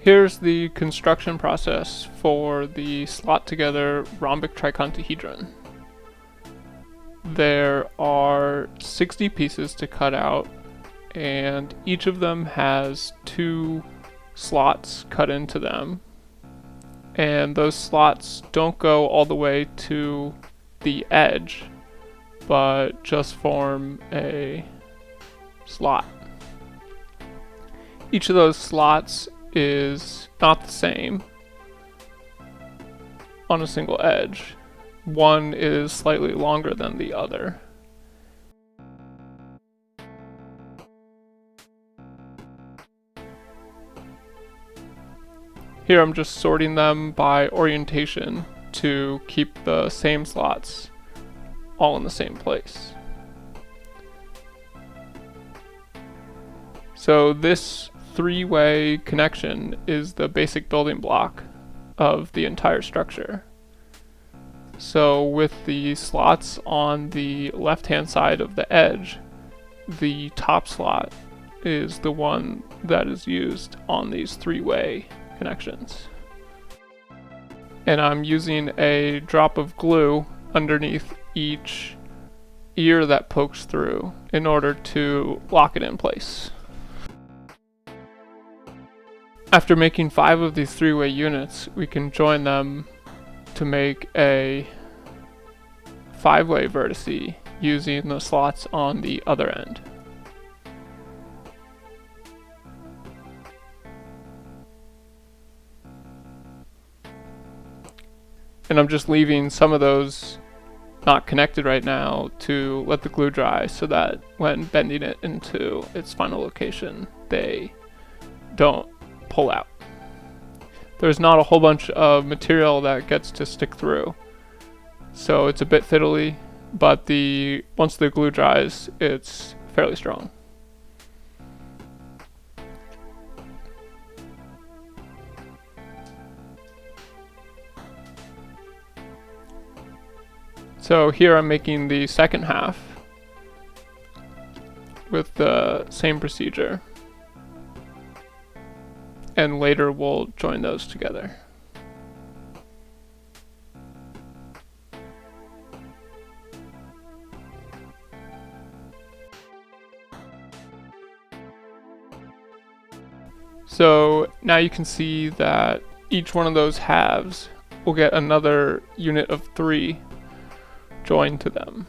Here's the construction process for the slot together rhombic tricontahedron. There are 60 pieces to cut out, and each of them has 2 slots cut into them. And those slots don't go all the way to the edge, but just form a slot. Each of those slots is not the same on a single edge. One is slightly longer than the other. Here I'm just sorting them by orientation to keep the same slots all in the same place. So this 3-way connection is the basic building block of the entire structure. So with the slots on the left-hand side of the edge, the top slot is the one that is used on these 3-way connections. And I'm using a drop of glue underneath each ear that pokes through in order to lock it in place. After making 5 of these 3-way units, we can join them to make a 5-way vertice using the slots on the other end. And I'm just leaving some of those not connected right now to let the glue dry so that when bending it into its final location, they don't pull out. There's not a whole bunch of material that gets to stick through, so it's a bit fiddly, but once the glue dries, it's fairly strong. So here I'm making the second half with the same procedure, and later we'll join those together. So now you can see that each one of those halves will get another unit of 3 joined to them.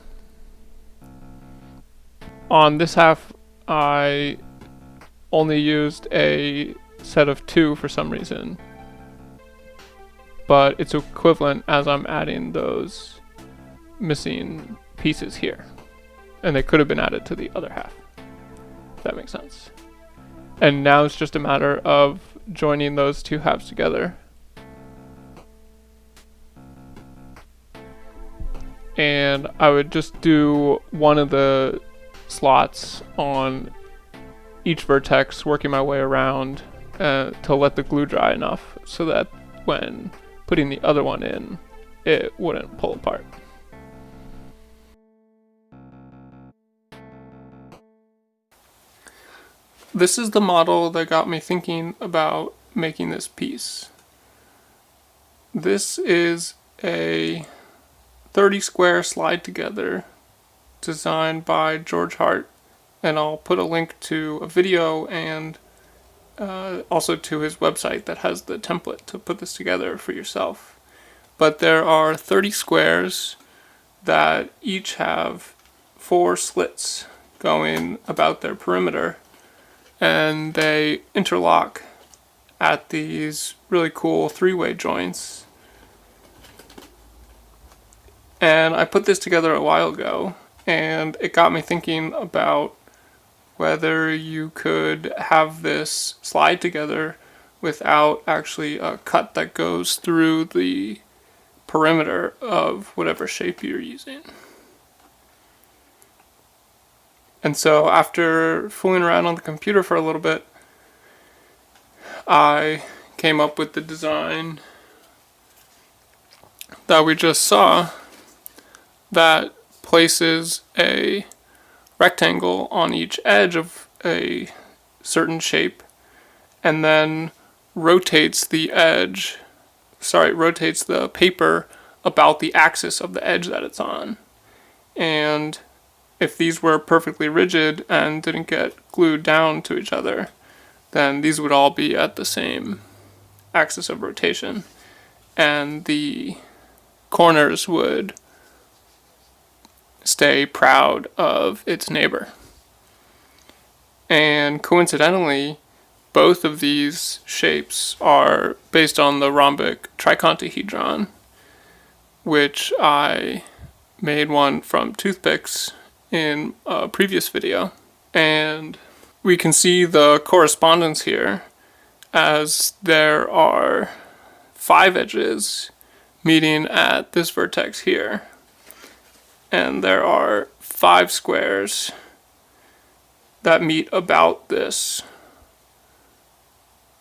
On this half, I only used a set of 2 for some reason, but it's equivalent as I'm adding those missing pieces here, and they could have been added to the other half, if that makes sense. And now it's just a matter of joining those 2 halves together. And I would just do one of the slots on each vertex, working my way around to let the glue dry enough so that when putting the other one in, it wouldn't pull apart. This is the model that got me thinking about making this piece. This is a 30 square slide together designed by George Hart, and I'll put a link to a video and also to his website that has the template to put this together for yourself. But there are 30 squares that each have 4 slits going about their perimeter, and they interlock at these really cool 3-way joints. And I put this together a while ago, and it got me thinking about whether you could have this slide together without actually a cut that goes through the perimeter of whatever shape you're using. And so after fooling around on the computer for a little bit, I came up with the design that we just saw that places a rectangle on each edge of a certain shape and then rotates the paper about the axis of the edge that it's on. And if these were perfectly rigid and didn't get glued down to each other, then these would all be at the same axis of rotation, and the corners would stay proud of its neighbor. And coincidentally, both of these shapes are based on the rhombic tricontahedron, which I made one from toothpicks in a previous video. And we can see the correspondence here, as there are 5 edges meeting at this vertex here, and there are 5 squares that meet about this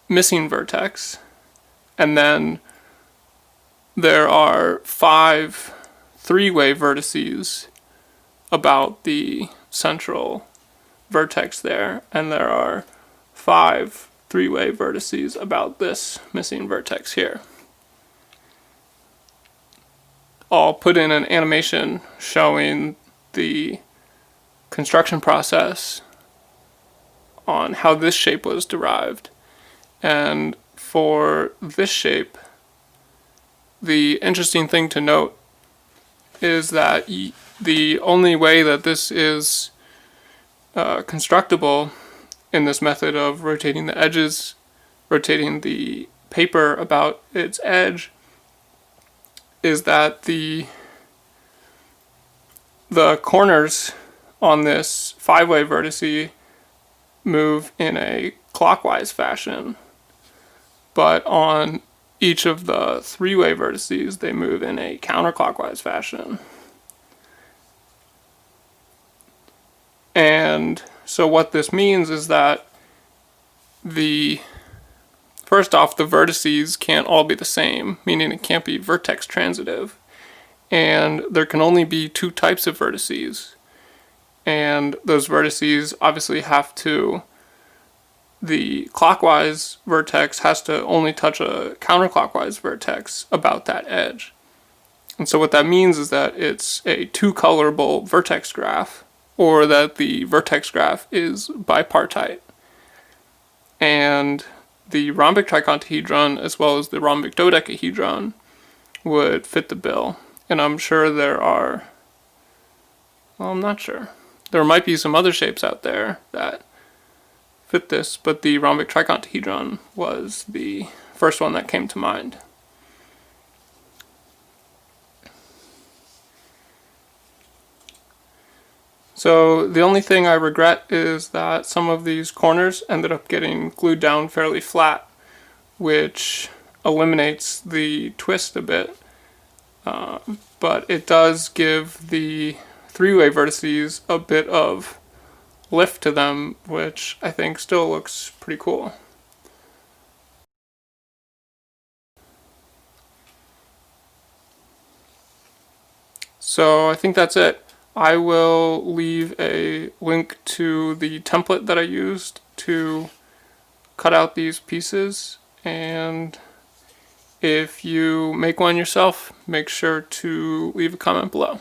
missing vertex, and then there are 5 three-way vertices about the central vertex there, and there are 5 three-way vertices about this missing vertex here. I'll put in an animation showing the construction process on how this shape was derived. And for this shape, the interesting thing to note is that the only way that this is constructible in this method of rotating the edges, rotating the paper about its edge, is that the corners on this 5-way vertice move in a clockwise fashion, but on each of the 3-way vertices they move in a counterclockwise fashion. And so what this means is that first off, the vertices can't all be the same, meaning it can't be vertex transitive. And there can only be 2 types of vertices. And those vertices obviously the clockwise vertex has to only touch a counterclockwise vertex about that edge. And so what that means is that it's a 2-colorable vertex graph, or that the vertex graph is bipartite. And the rhombic tricontahedron as well as the rhombic dodecahedron would fit the bill. And I'm sure I'm not sure. There might be some other shapes out there that fit this, but the rhombic tricontahedron was the first one that came to mind. So the only thing I regret is that some of these corners ended up getting glued down fairly flat, which eliminates the twist a bit. But it does give the 3-way vertices a bit of lift to them, which I think still looks pretty cool. So I think that's it. I will leave a link to the template that I used to cut out these pieces, and if you make one yourself, make sure to leave a comment below.